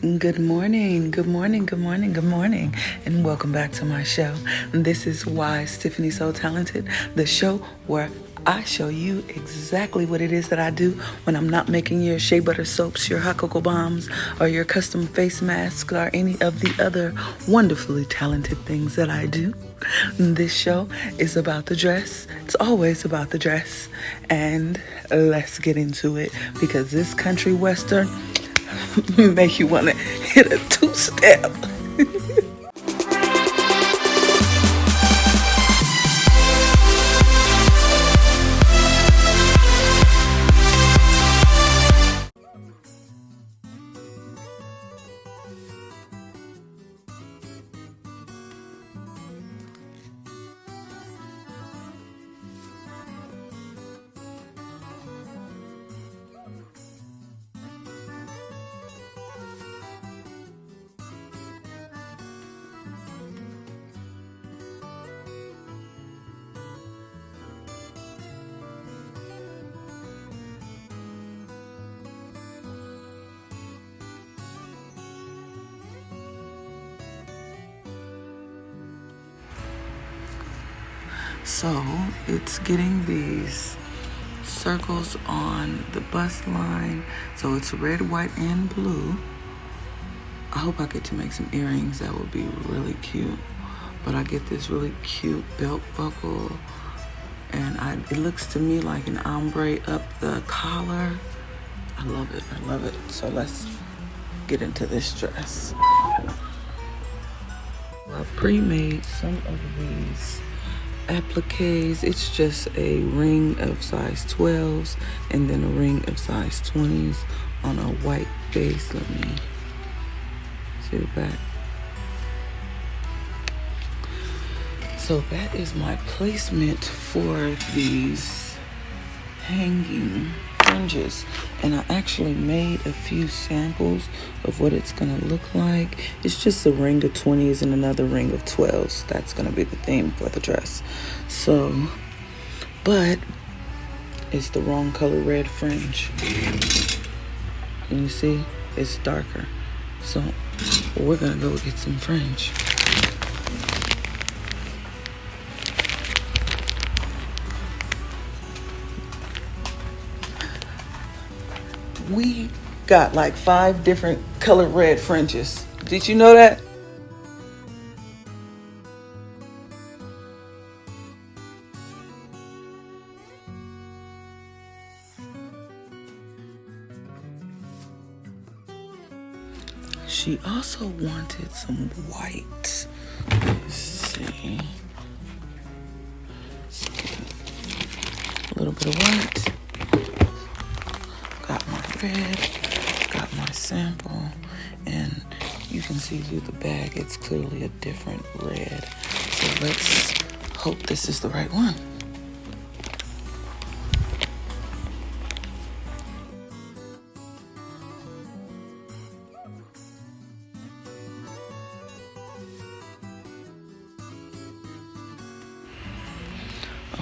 Good morning, good morning, good morning, good morning, and welcome back to my show. This is Wise Tiffany SoTalented, the show where I show you exactly what it is that I do when I'm not making your shea butter soaps, your hot cocoa bombs, or your custom face masks, or any of the other wonderfully talented things that I do. This show is about the dress. It's always about the dress. And let's get into it, because this country western make you want to hit a two-step. So it's getting these circles on the bust line. So it's red, white, and blue. I hope I get to make some earrings. That would be really cute. But I get this really cute belt buckle, and it looks to me like an ombre up the collar. I love it. I love it. So let's get into this dress. I pre-made some of these appliques. It's just a ring of size 12s and then a ring of size 20s on a white base. Let me see the back. So that is my placement for these hanging fringes, and I actually made a few samples of what it's gonna look like. It's just a ring of 20s and another ring of 12s. That's gonna be the theme for the dress. So, but it's the wrong color red fringe. Can you see? It's darker. So we're gonna go get some fringe. We got like 5 different colored red fringes. Did you know that? She also wanted some white. Let's see. A little bit of white. Got my red, got my sample, and you can see through the bag it's clearly a different red. So let's hope this is the right one.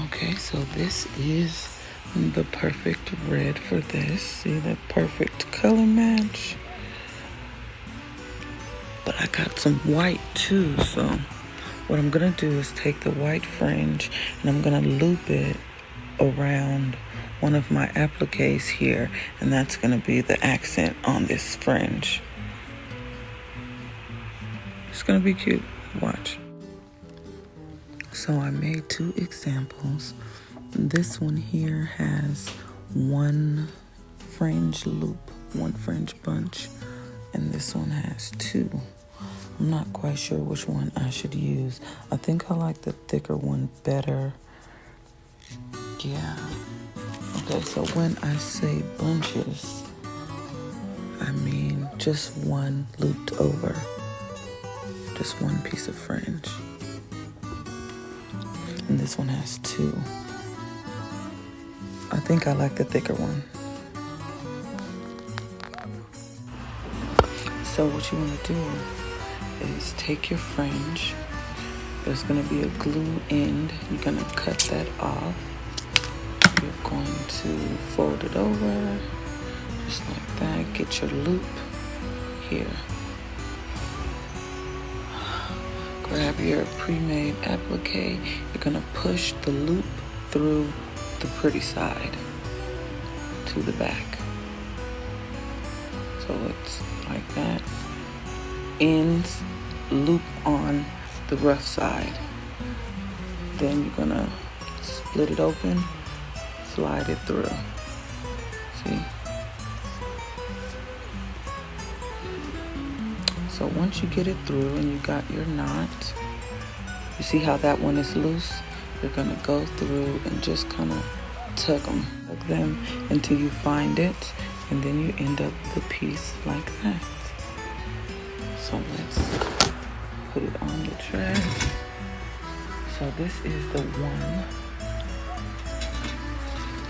Okay, so this is the perfect red for this. See that perfect color match? But I got some white too, so what I'm gonna do is take the white fringe and I'm gonna loop it around one of my appliques here, and that's gonna be the accent on this fringe. It's gonna be cute. Watch. So I made 2 examples. This one here has 1 fringe loop, 1 fringe bunch, and this one has 2. I'm not quite sure which one I should use. I think I like the thicker one better. Yeah. Okay, so when I say bunches, I mean just 1 looped over. Just 1 piece of fringe. And this one has 2. I think I like the thicker one. So what you want to do is take your fringe. There's going to be a glue end. You're going to cut that off. You're going to fold it over just like that. Get your loop here. Grab your pre-made applique. You're gonna push the loop through the pretty side to the back. So it's like that. Ends loop on the rough side. Then you're gonna split it open, slide it through. See? So once you get it through and you got your knot, you see how that one is loose? You're gonna go through and just kind of tug them until you find it, and then you end up with a piece like that. So let's put it on the tray. So this is the 1,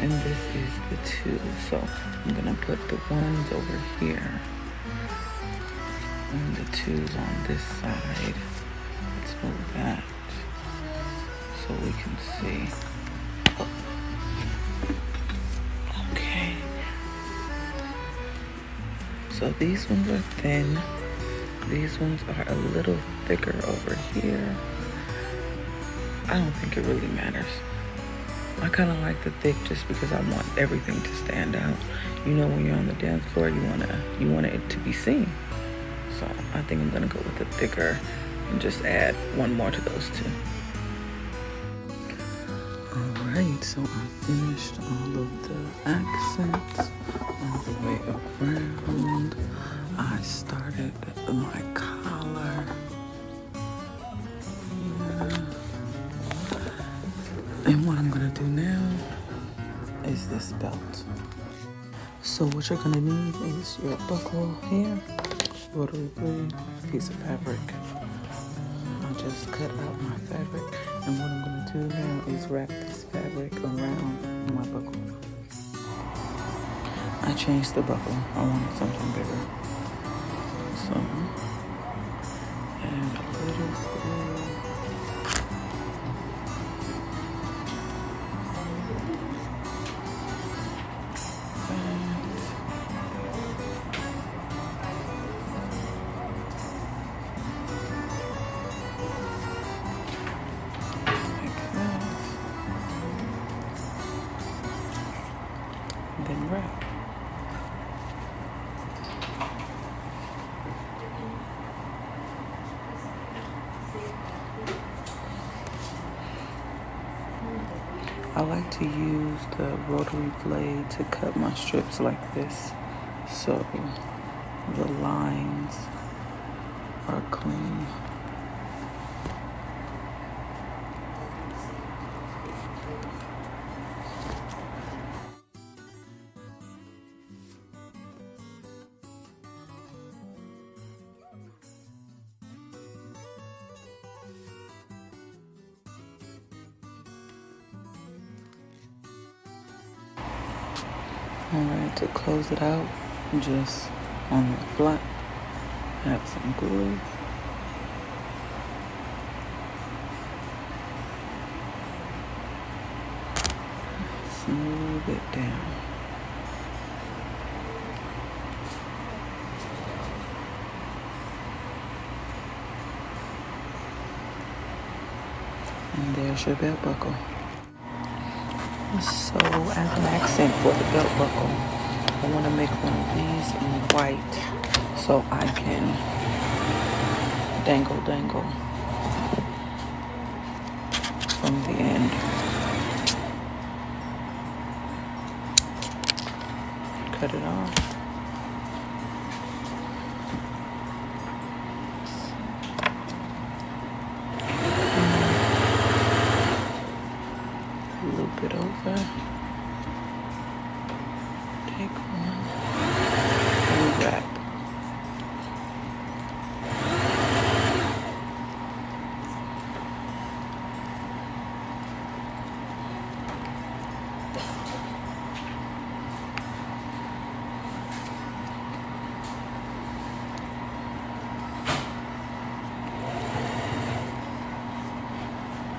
and this is the 2. So I'm gonna put the 1s over here, and the 2s on this side. Let's move that so we can see. Oh. Okay. So these ones are thin. These ones are a little thicker over here. I don't think it really matters. I kind of like the thick just because I want everything to stand out. You know, when you're on the dance floor, you want it to be seen. So I think I'm gonna go with the thicker and just add 1 more to those 2. Alright, so I finished all of the accents all the way around. I started my collar here. And what I'm gonna do now is this belt. So what you're gonna need is your buckle here, rotary blade, piece of fabric. I just cut out my fabric, and what I'm gonna do now is wrap this fabric around my buckle. I changed the buckle. I wanted something bigger. So, and a little bit. Then wrap. I like to use the rotary blade to cut my strips like this, so the lines are clean. Alright, to close it out, just on the flap, add some glue. Smooth it down. And there's your belt buckle. So as an accent for the belt buckle, I want to make one of these in white so I can dangle from the end. Cut it off. Loop it over. Take one and wrap.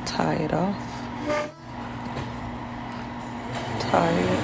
Tie it off. Tie it.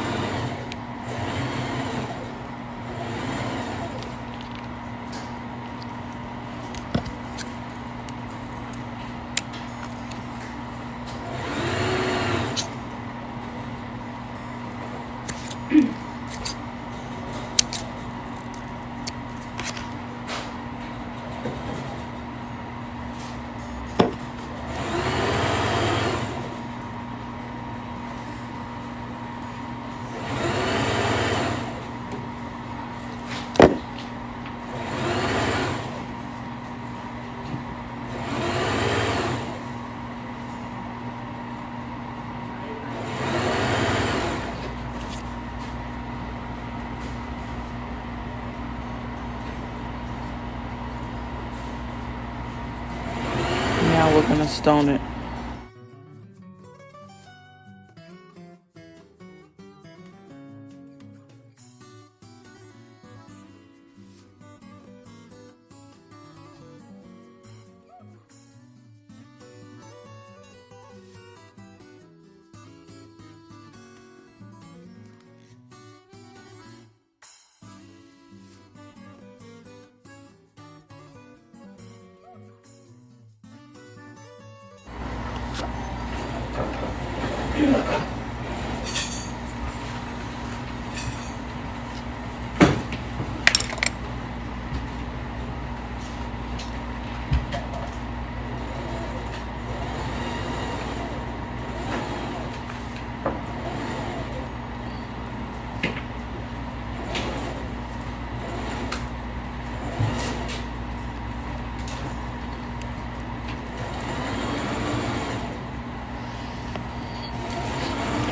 we're gonna stone it.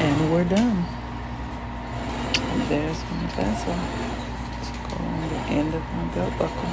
And we're done. There's my tassel. Let's go on the end of my belt buckle.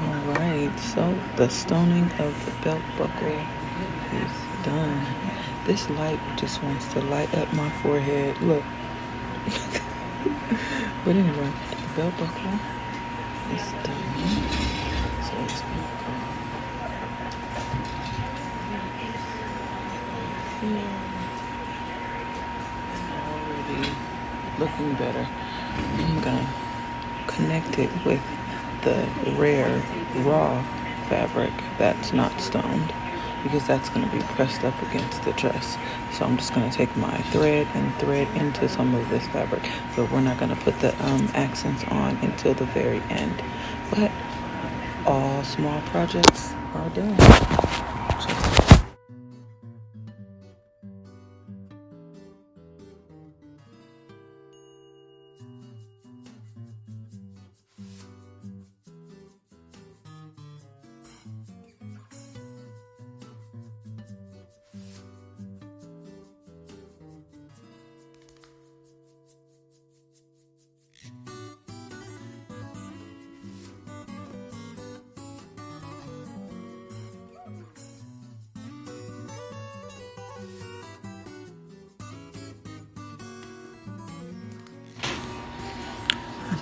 Alright, so the stoning of the belt buckle is done. This light just wants to light up my forehead. Look. But anyway, the belt buckle is done. So it's gonna go here. Already looking better. I'm gonna connect it with the rare raw fabric that's not stoned, because that's going to be pressed up against the dress. So I'm just going to take my thread and thread into some of this fabric, but we're not going to put the accents on until the very end. But all small projects are done.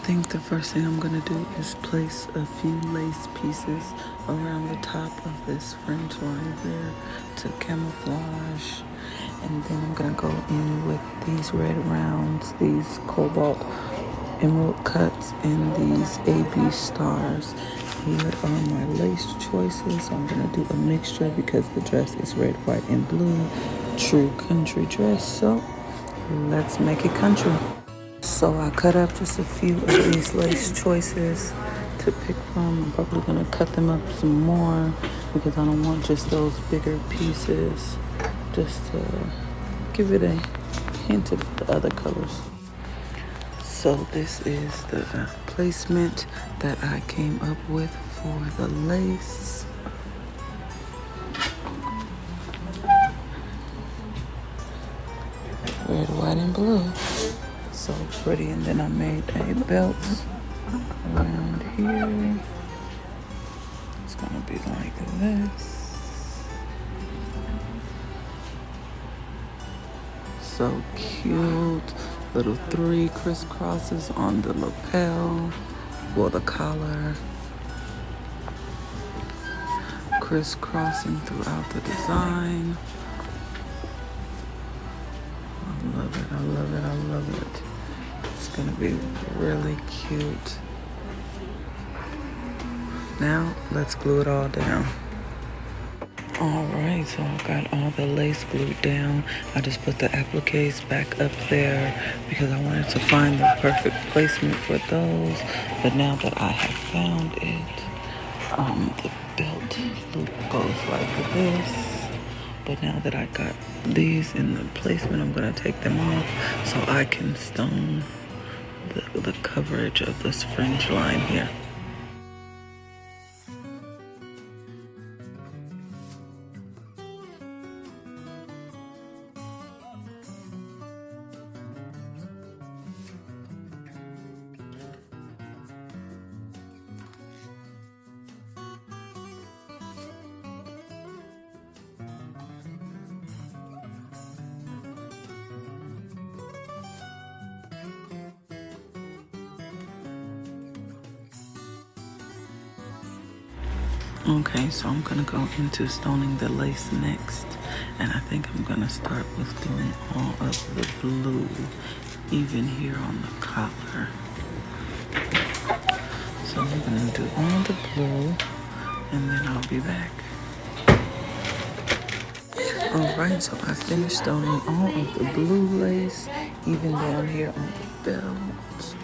think the first thing I'm gonna do is place a few lace pieces around the top of this fringe line here to camouflage. And then I'm gonna go in with these red rounds, these cobalt emerald cuts, and these AB stars. Here are my lace choices. So I'm gonna do a mixture because the dress is red, white, and blue. True country dress. So let's make it country. So I cut up just a few of these lace choices to pick from. I'm probably gonna cut them up some more because I don't want just those bigger pieces. Just to give it a hint of the other colors. So this is the placement that I came up with for the lace. Red, white, and blue. So pretty. And then I made a belt around here. It's gonna be like this. So cute. Little 3 crisscrosses on the lapel, or the collar. Crisscrossing throughout the design. I love it, I love it, I love it. It's gonna be really cute. Now, let's glue it all down. Alright, so I got all the lace glued down. I just put the appliques back up there because I wanted to find the perfect placement for those. But now that I have found it, the belt loop goes like this. But now that I got these in the placement, I'm going to take them off so I can stone the coverage of this fringe line here. Okay, so I'm gonna go into stoning the lace next, and I think I'm gonna start with doing all of the blue, even here on the collar. So I'm gonna do all the blue, and then I'll be back. Alright, so I finished stoning all of the blue lace, even down here on the belt.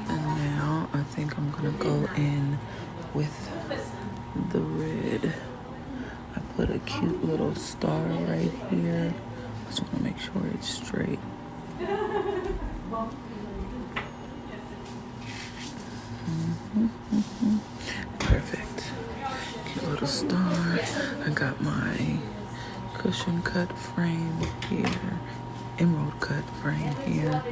And now I think I'm gonna go in with the red. I put a cute little star right here. Just want to make sure it's straight. Perfect. Cute little star. I got my cushion cut frame here, emerald cut frame here.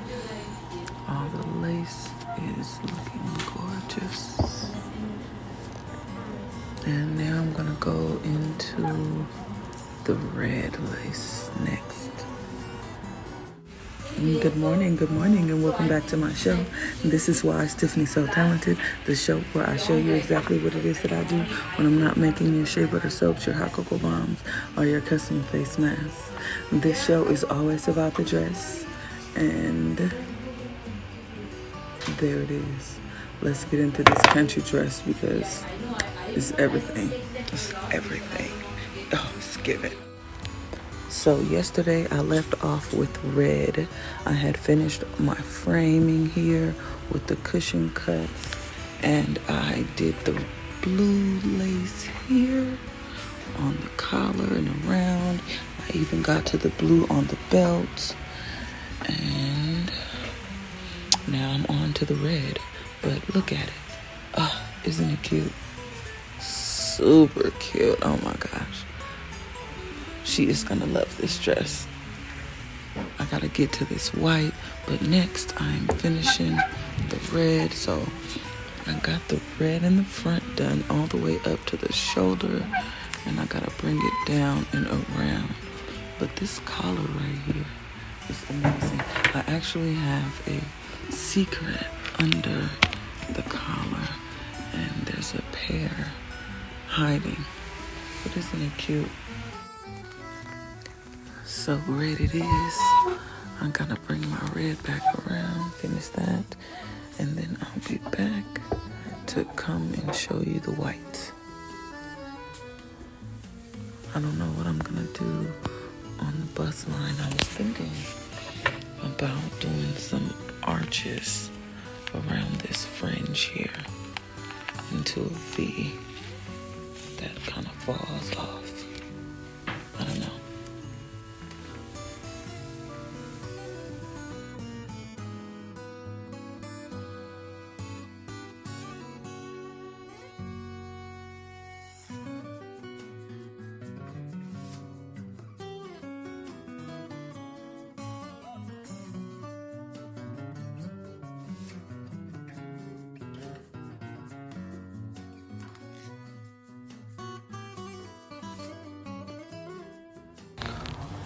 All the lace is looking gorgeous. And now I'm gonna go into the red lace next. Good morning, and welcome back to my show. This is why Tiffany SoTalented, the show where I show you exactly what it is that I do when I'm not making your shea butter soaps, your hot cocoa bombs, or your custom face masks. This show is always about the dress, and there it is. Let's get into this country dress because it's everything. It's everything. Oh, it's giving. So yesterday I left off with red. I had finished my framing here with the cushion cuts, and I did the blue lace here on the collar and around. I even got to the blue on the belt, and now I'm on to the red. But look at it. Oh, isn't it cute? Super cute. Oh my gosh. She is gonna love this dress. I gotta get to this white, but next I'm finishing the red. So I got the red in the front done all the way up to the shoulder, and I gotta bring it down and around. But this collar right here is amazing. I actually have a secret under the collar, and there's a pair hiding. But isn't it cute? So red it is. I'm gonna bring my red back around, finish that, and then I'll be back to come and show you the white. I don't know what I'm gonna do on the bust line. I was thinking about doing some arches around this fringe here into a V that kind of falls off. I don't know.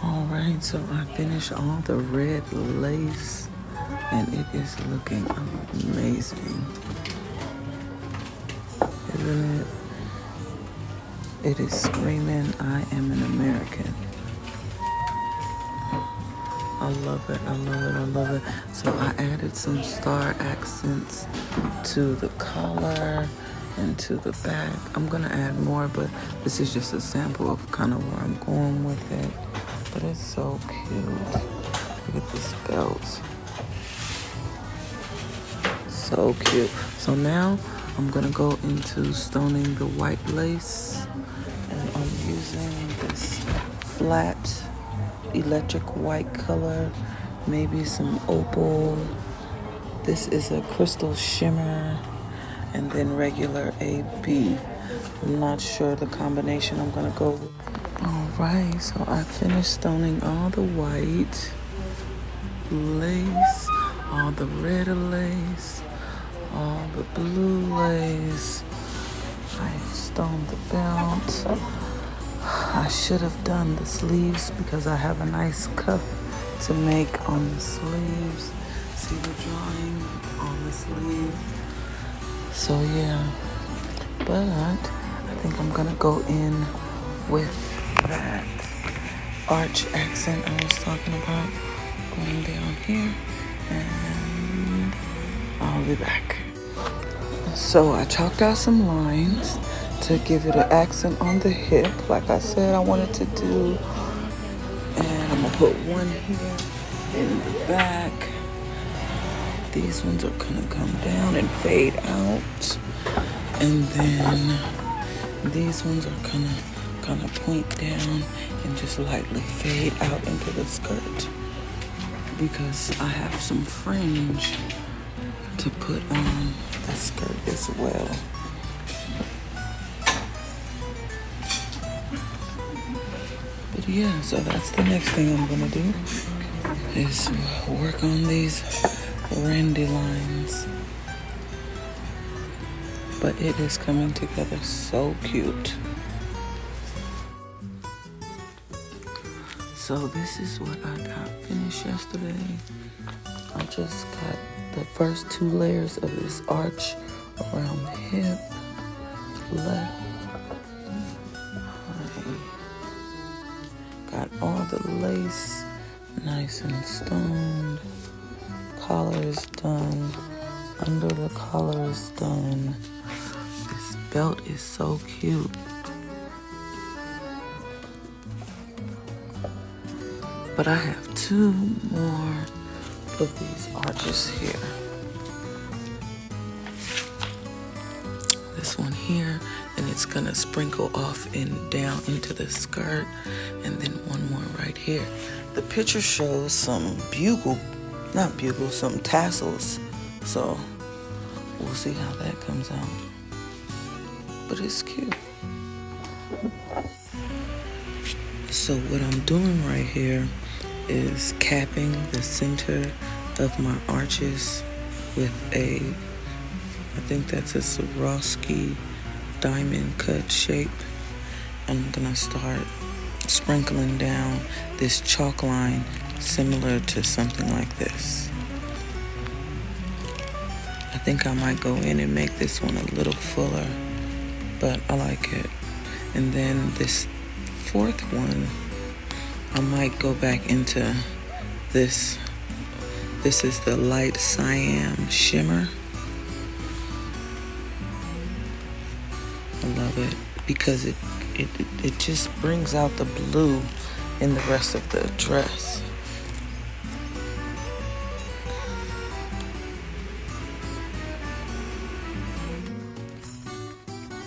Alright, so I finished all the red lace and it is looking amazing. Isn't it? It is screaming, I am an American. I love it, I love it, I love it. So I added some star accents to the collar and to the back. I'm gonna add more, but this is just a sample of kind of where I'm going with it. But it's so cute. Look at this belt. So cute. So now I'm gonna go into stoning the white lace, and I'm using this flat electric white color, maybe some opal. This is a crystal shimmer, and then regular AB. I'm not sure the combination I'm gonna go with. Alright, so I finished stoning all the white lace, all the red lace, all the blue lace. I stoned the belt. I should have done the sleeves because I have a nice cuff to make on the sleeves. See the drawing on the sleeve? So yeah, but I think I'm gonna go in with that arch accent I was talking about, going down here, and I'll be back. So I chalked out some lines to give it an accent on the hip, like I said I wanted to do, and I'm gonna put one here in the back. These ones are gonna come down and fade out, and then these ones are gonna kind of point down and just lightly fade out into the skirt, because I have some fringe to put on the skirt as well. But yeah, so that's the next thing I'm gonna do, is work on these randy lines. But it is coming together so cute. So this is what I got finished yesterday. I just got the first 2 layers of this arch around the hip, left, right. Got all the lace nice and stoned. Collar is done. Under the collar is done. This belt is so cute. But I have 2 more of these arches here. This one here, and it's gonna sprinkle off and down into the skirt, and then one more right here. The picture shows some some tassels. So we'll see how that comes out. But it's cute. So what I'm doing right here is capping the center of my arches with I think that's a Swarovski diamond cut shape. I'm gonna start sprinkling down this chalk line similar to something like this. I think I might go in and make this one a little fuller, but I like it. And then this fourth one, I might go back into this. This is the light cyan shimmer. I love it because it just brings out the blue in the rest of the dress.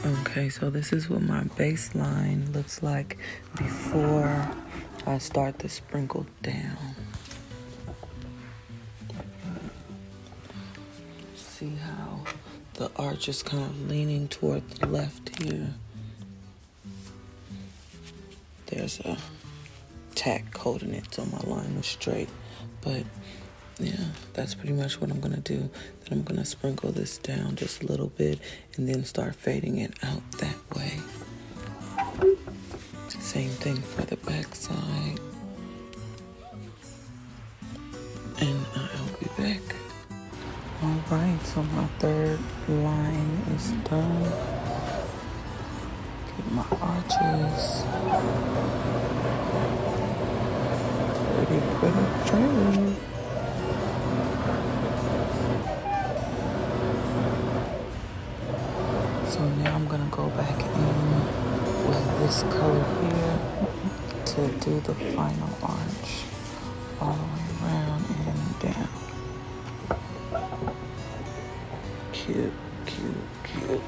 Okay, so this is what my baseline looks like before I start to sprinkle down. See how the arch is kind of leaning toward the left here. There's a tack holding it so my line was straight. But yeah, that's pretty much what I'm gonna do. Then I'm gonna sprinkle this down just a little bit and then start fading it out that way. Same thing for the back side. And I'll be back. All right, so my third line is done. Get my arches. Pretty, pretty, pretty. So now I'm gonna go back in with this color here to do the final arch all the way around and down. Cute, cute, cute.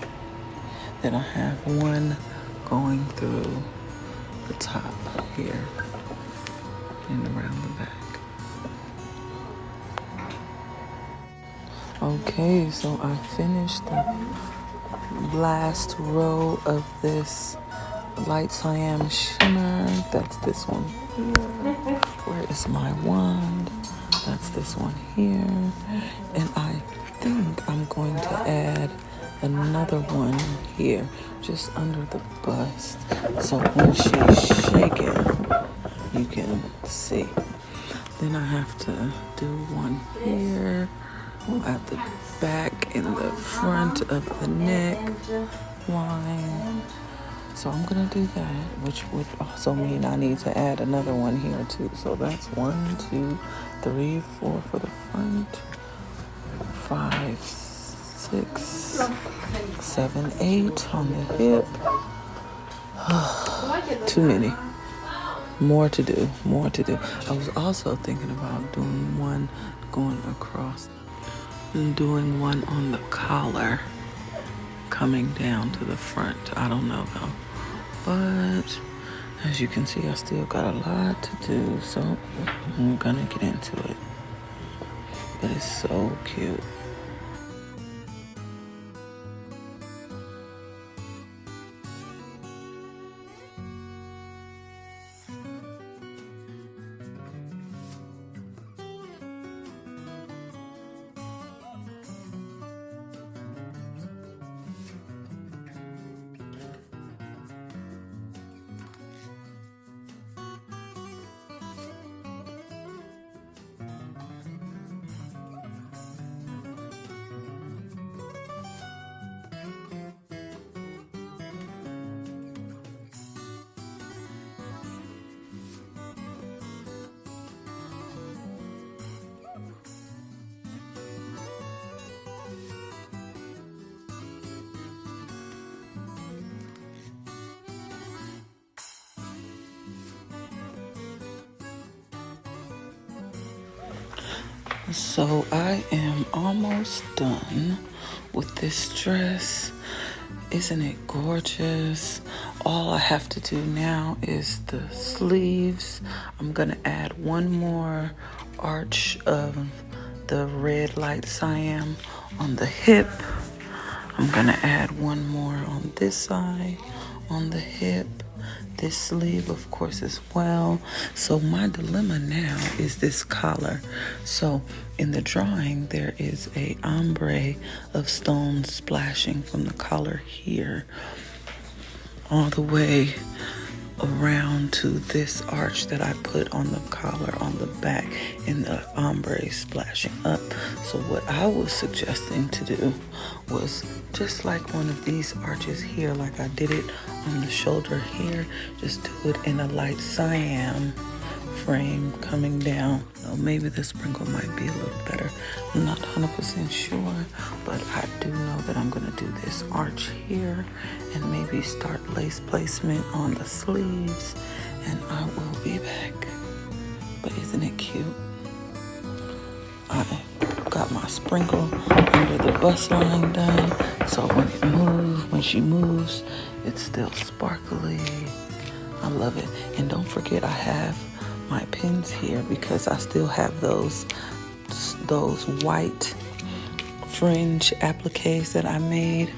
Then I have one going through the top here and around the back. Okay, so I finished the last row of this light cyan shimmer. That's this one here. Where is my wand? That's this one here. And I think I'm going to add another one here, just under the bust. So when she's shaking, you can see. Then I have to do one here at the back and the front of the neck line. So I'm gonna do that, which would also mean I need to add another one here too. So that's 1, 2, 3, 4 for the front, 5, 6, 7, 8 on the hip. Too many. More to do, more to do. I was also thinking about doing one going across and doing one on the collar coming down to the front. I don't know though. But as you can see, I still got a lot to do, so I'm gonna get into it. But it's so cute. So I am almost done with this dress. Isn't it gorgeous? All I have to do now is the sleeves. I'm gonna add one more arch of the red light cyan on the hip. I'm gonna add one more on this side, on the hip. This sleeve, of course, as well. So my dilemma now is this collar. So in the drawing, there is a ombre of stones splashing from the collar here all the way around to this arch that I put on the collar on the back and the ombre splashing up. So what I was suggesting to do was just like one of these arches here, like I did it on the shoulder here, just do it in a light cyan frame coming down. So maybe the sprinkle might be a little better. I'm not 100% sure, but I do know that I'm gonna do this arch here and maybe start lace placement on the sleeves, and I will be back. But isn't it cute? I got my sprinkle under the bust line done, so when she moves, it's still sparkly. I love it. And don't forget, I have my pins here because I still have those white fringe appliques that I made,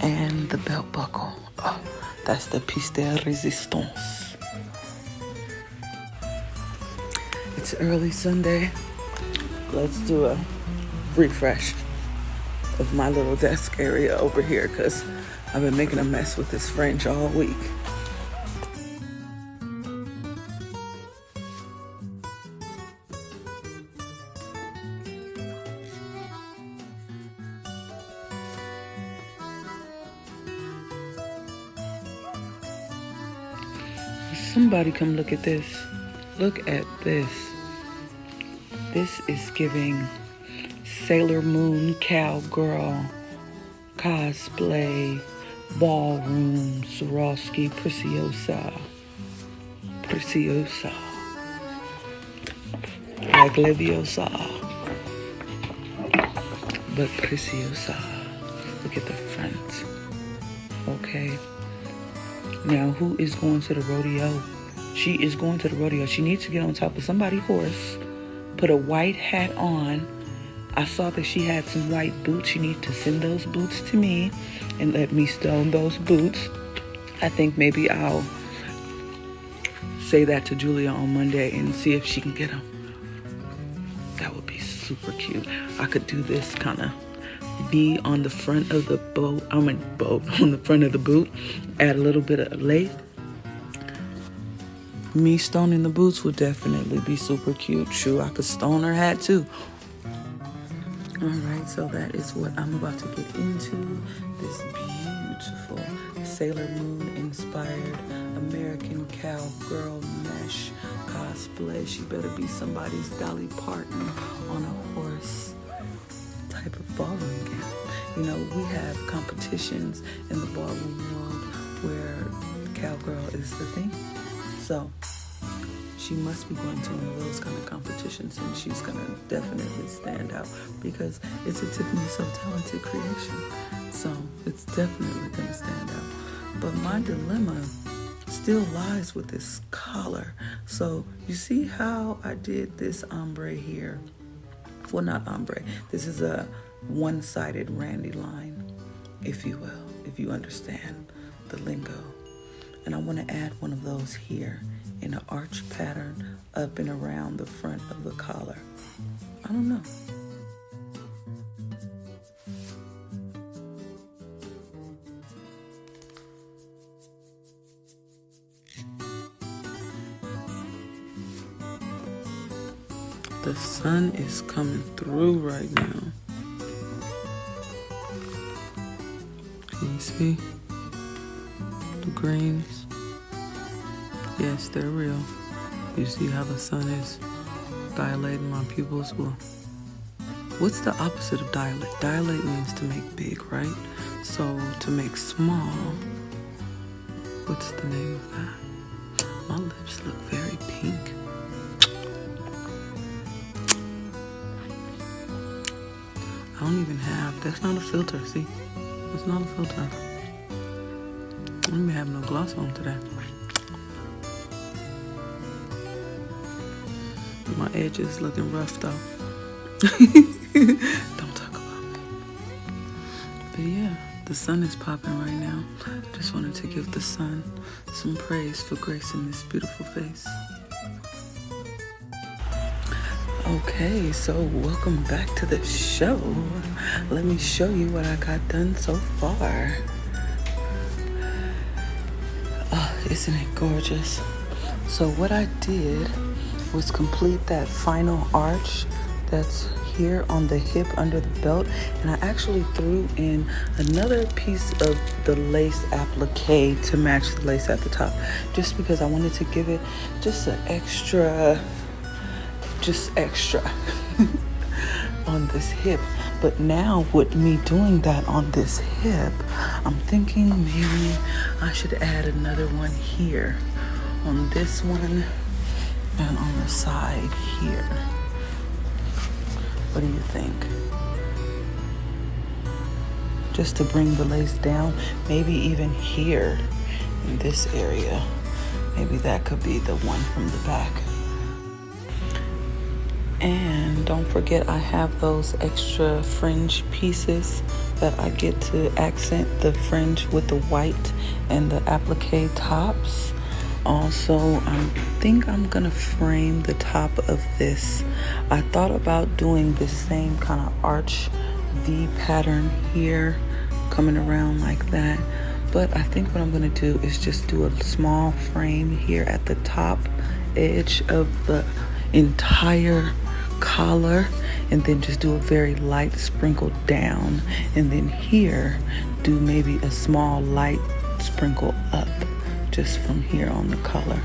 and the belt buckle. Oh, that's the piece de resistance. It's early Sunday. Let's do a refresh of my little desk area over here because I've been making a mess with this fringe all week. Somebody come look at this. Look at this. This is giving Sailor Moon cowgirl cosplay ballroom Swarovski preciosa. Like Leviosa, but preciosa. Look at the front. Okay. Now, who is going to the rodeo? She is going to the rodeo. She needs to get on top of somebody's horse, put a white hat on. I saw that she had some white boots. You need to send those boots to me and let me stone those boots. I think maybe I'll say that to Julia on Monday and see if she can get them. That would be super cute. I could do this kind of be on the front of the boat. On the front of the boot. Add a little bit of lace. Me stoning the boots would definitely be super cute. Shoot, I could stone her hat too. Alright, so that is what I'm about to get into. This beautiful Sailor Moon inspired American cowgirl mesh cosplay. She better be somebody's Dolly Parton on a horse type of ballroom gown. You know, we have competitions in the ballroom world where cowgirl is the thing. So she must be going to one of those kind of competitions, and she's gonna definitely stand out because it's a Tiffany SoTalented creation. So it's definitely gonna stand out. But my dilemma still lies with this collar. So you see how I did this ombre here? Well, not ombre. This is a one-sided Randy line, if you will, if you understand the lingo. And I want to add one of those here in an arch pattern up and around the front of the collar. I don't know. The sun is coming through right now. Can you see the greens? Yes, they're real. You see how the sun is dilating my pupils? Well, what's the opposite of dilate? Dilate means to make big, right? So to make small, what's the name of that? My lips look very pink. I don't even have, that's not a filter, see? It's not a filter. I don't even have no gloss on today. My edges looking rough though. Don't talk about me. But yeah, the sun is popping right now. I just wanted to give the sun some praise for gracing this beautiful face. Okay, so welcome back to the show. Let me show you what I got done so far. Isn't it gorgeous? So what I did was complete that final arch that's here on the hip under the belt, and I actually threw in another piece of the lace applique to match the lace at the top, just because I wanted to give it just an extra on this hip. But now with me doing that on this hip, I'm thinking maybe I should add another one here on this one and on the side here. What do you think? Just to bring the lace down, maybe even here in this area. Maybe that could be the one from the back. And don't forget, I have those extra fringe pieces that I get to accent the fringe with the white and the applique tops. Also, I think I'm gonna frame the top of this. I thought about doing the same kind of arch V pattern here, coming around like that. But I think what I'm gonna do is just do a small frame here at the top edge of the entire collar, and then just do a very light sprinkle down, and then here do maybe a small light sprinkle up just from here on the collar.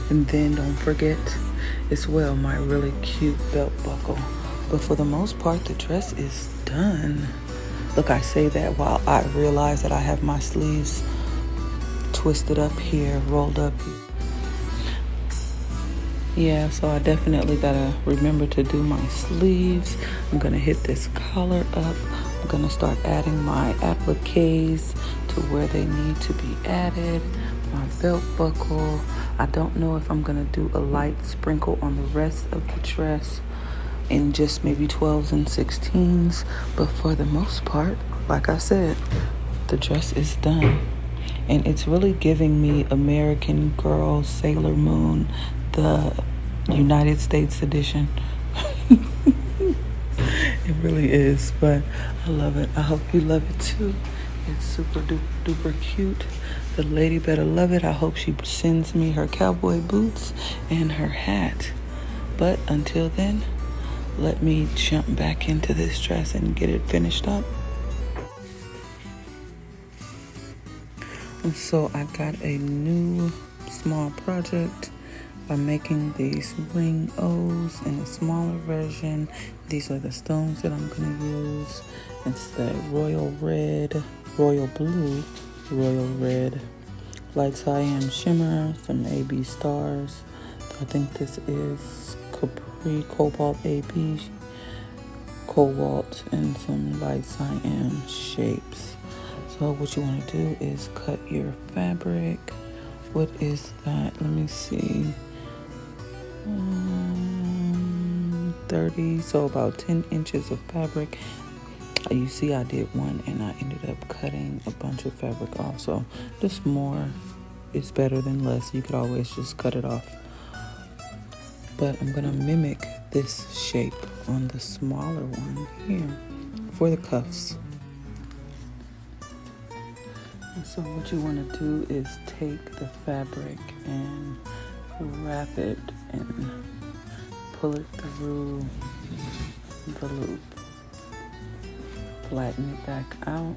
And then don't forget as well my really cute belt buckle. But for the most part, the dress is done. Look, I say that while I realize that I have my sleeves twisted up here, rolled up here. Yeah, so I definitely gotta remember to do my sleeves. I'm gonna hit this collar up. I'm gonna start adding my appliques to where they need to be added. My belt buckle. I don't know if I'm gonna do a light sprinkle on the rest of the dress in just maybe 12s and 16s. But for the most part, like I said, the dress is done. And it's really giving me American Girl Sailor Moon, the United States edition. It really is, but I love it. I hope you love it too. It's super duper cute. The lady better love it. I hope she sends me her cowboy boots and her hat. But until then, let me jump back into this dress and get it finished up. And so I got a new small project by making these ring O's in a smaller version. These are the stones that I'm going to use. It's the royal red, royal blue, royal red, light cyan shimmer, some AB stars. I think this is Capri, Cobalt AB, Cobalt, and some light cyan shapes. So what you want to do is cut your fabric. What is that? Let me see. 30, so about 10 inches of fabric. You see I did one and I ended up cutting a bunch of fabric off. So just more is better than less. You could always just cut it off. But I'm gonna mimic this shape on the smaller one here for the cuffs. And so what you want to do is take the fabric and wrap it and pull it through the loop. Flatten it back out,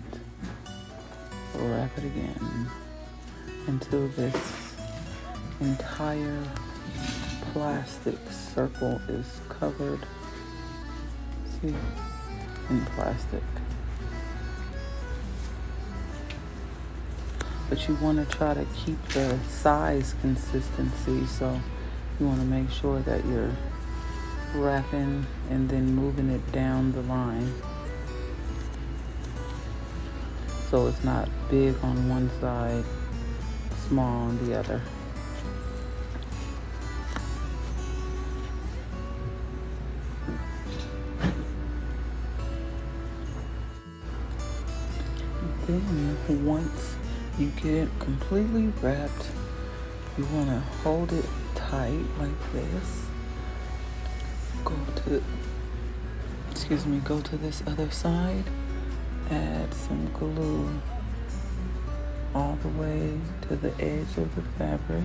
wrap it again until this entire plastic circle is covered, see, in plastic. But you want to try to keep the size consistency, so you want to make sure that you're wrapping and then moving it down the line, so it's not big on one side, small on the other. Then once you get it completely wrapped, you want to hold it tight like this. Go to this other side, add some glue all the way to the edge of the fabric.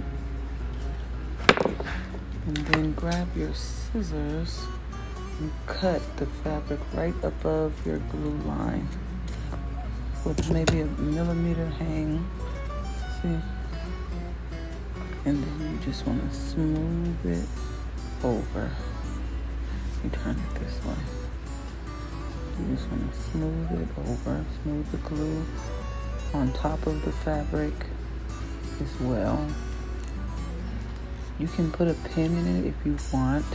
And then grab your scissors and cut the fabric right above your glue line with maybe a millimeter hang. See? And then you just want to smooth it over. You turn it this way. You just want to smooth it over. Smooth the glue on top of the fabric as well. You can put a pin in it if you want.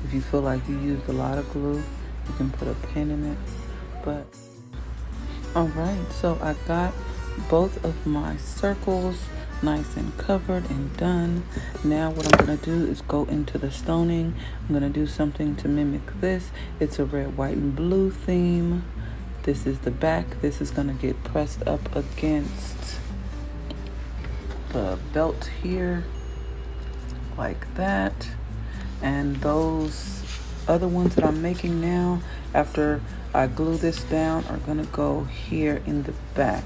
If you feel like you used a lot of glue, you can put a pin in it. But all right, so I got both of my circles nice and covered and done. Now what I'm gonna do is go into the stoning. I'm gonna do something to mimic this. It's a red, white, and blue theme. This is the back. This is gonna get pressed up against the belt here, like that. And those other ones that I'm making now, after I glue this down, are gonna go here in the back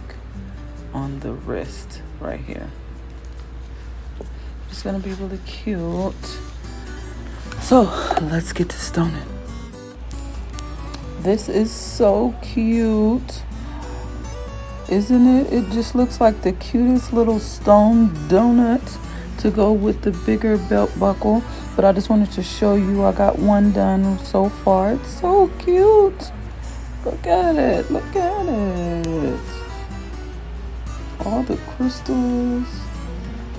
on the wrist right here. It's gonna be really cute. So let's get to stoning. This is so cute, isn't it? It just looks like the cutest little stone donut to go with the bigger belt buckle. But I just wanted to show you I got one done so far. It's so cute. Look at it. Look at it. All the crystals,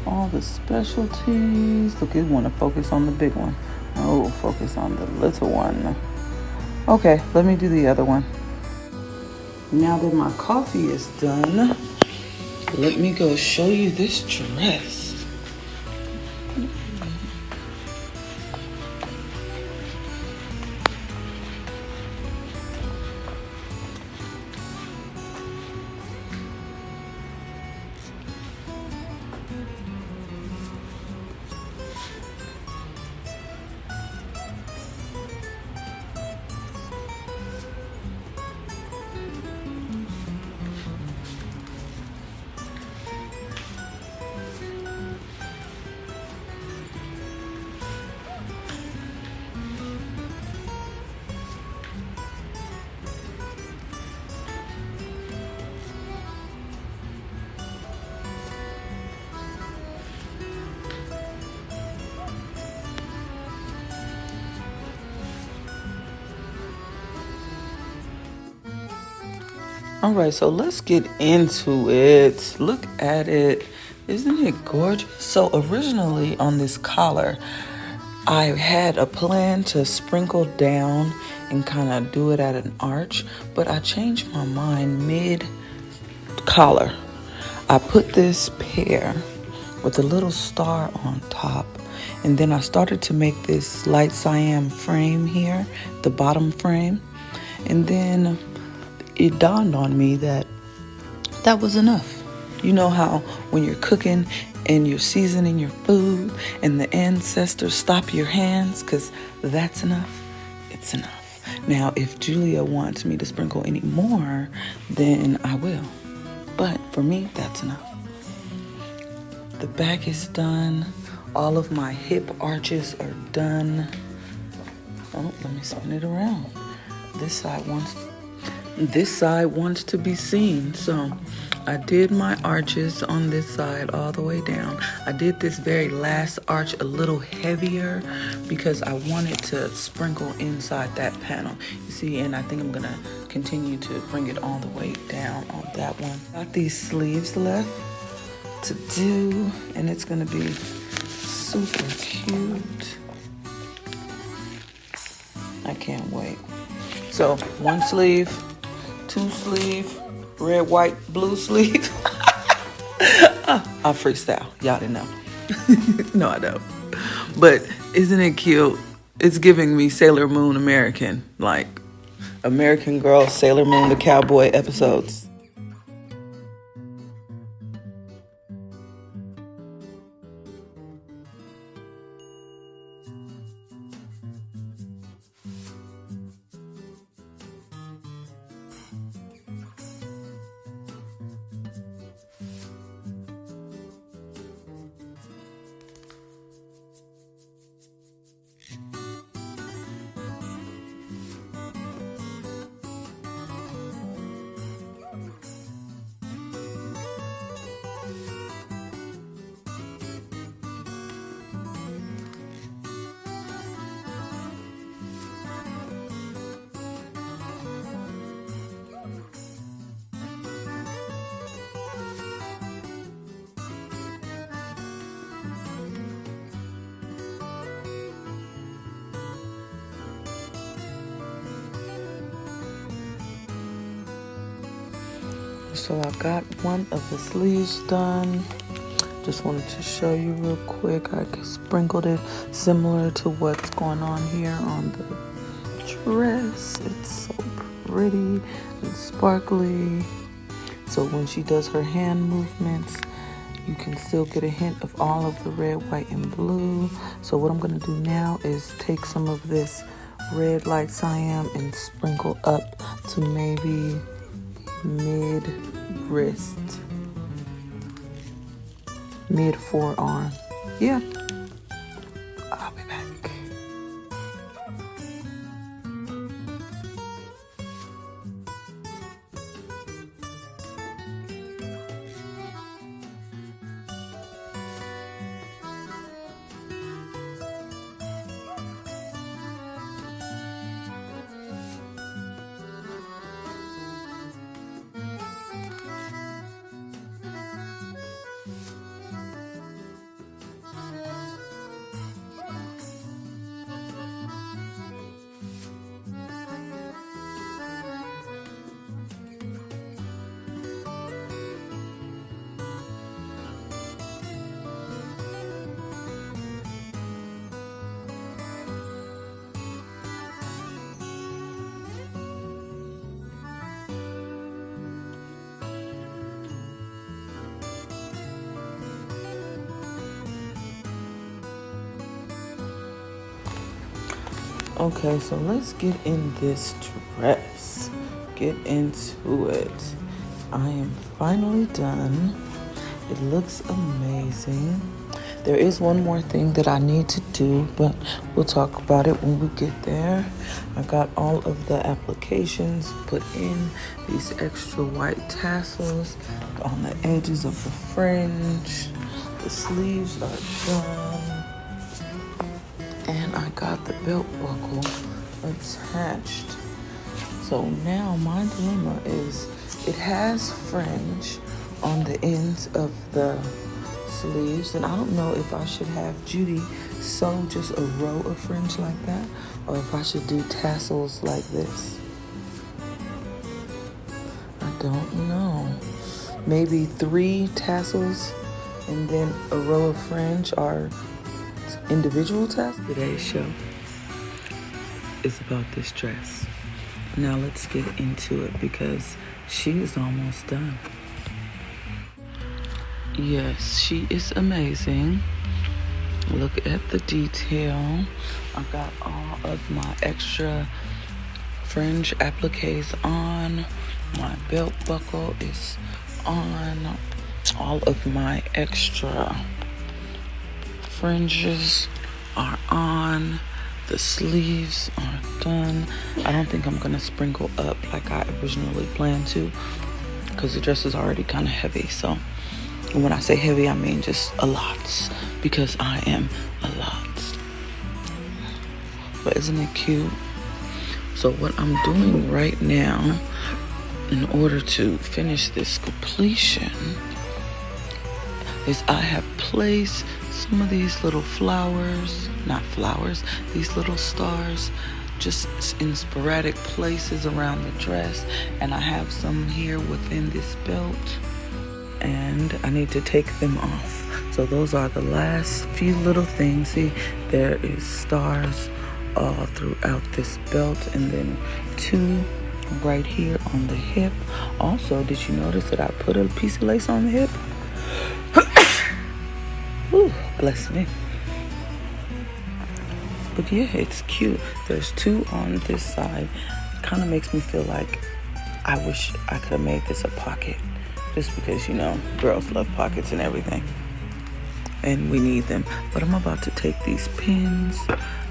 all the specialties. Look, you want to focus on the big one. Oh, focus on the little one. Okay, let me do the other one. Now that my coffee is done, let me go show you this dress. All right, so let's get into it. Look at it. Isn't it gorgeous? So originally on this collar, I had a plan to sprinkle down and kind of do it at an arch, but I changed my mind mid-collar. I put this pear with a little star on top, and then I started to make this light cyan frame here, the bottom frame, and then it dawned on me that that was enough. You know how when you're cooking and you're seasoning your food and the ancestors stop your hands because that's enough? It's enough. Now, if Julia wants me to sprinkle any more, then I will. But for me, that's enough. The back is done. All of my hip arches are done. Oh, let me spin it around. This side wants to be seen. So I did my arches on this side all the way down. I did this very last arch a little heavier because I wanted to sprinkle inside that panel. You see, and I think I'm gonna continue to bring it all the way down on that one. Got these sleeves left to do, and it's gonna be super cute. I can't wait. So one sleeve, two sleeve, red, white, blue sleeve. I freestyle. Y'all didn't know. No, I don't. But isn't it cute? It's giving me Sailor Moon American, like American Girl, Sailor Moon, the cowboy episodes. So I got one of the sleeves done. Just wanted to show you real quick. I sprinkled it similar to what's going on here on the dress. It's so pretty and sparkly. So when she does her hand movements, you can still get a hint of all of the red, white, and blue. So what I'm gonna do now is take some of this red light cyan and sprinkle up to maybe mid-wrist, mid-forearm. Yeah, I'll be back. Okay, so let's get in this dress. Get into it. I am finally done. It looks amazing. There is one more thing that I need to do, but we'll talk about it when we get there. I got all of the applications put in, these extra white tassels on the edges of the fringe. The sleeves are done. And I got the belt buckle attached. So now my dilemma is it has fringe on the ends of the sleeves, and I don't know if I should have Judy sew just a row of fringe like that, or if I should do tassels like this. I don't know. Maybe 3 tassels and then a row of fringe, or individual tassels. Today's show is about this dress. Now let's get into it because she is almost done. Yes, she is amazing. Look at the detail. I got all of my extra fringe appliques on. My belt buckle is on. All of my extra fringes are on. The sleeves are done. I don't think I'm gonna sprinkle up like I originally planned to, because the dress is already kind of heavy. So when I say heavy, I mean just a lot, because I am a lot. But isn't it cute? So what I'm doing right now in order to finish this completion is I have placed some of these little flowers, not flowers, these little stars just in sporadic places around the dress, and I have some here within this belt, and I need to take them off. So those are the last few little things. See, there is stars all throughout this belt, and then 2 right here on the hip. Also, did you notice that I put a piece of lace on the hip? Ooh, bless me. But yeah, it's cute. There's 2 on this side. It kind of makes me feel like I wish I could have made this a pocket, just because, you know, girls love pockets and everything, and we need them. But I'm about to take these pins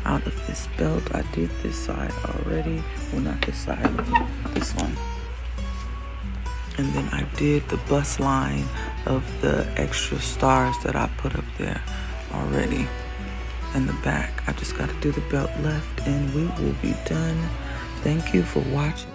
out of this belt. I did this side already. Well, not this side, this one. And then I did the bust line of the extra stars that I put up there already. And the back, I just got to do the belt left, and we will be done. Thank you for watching.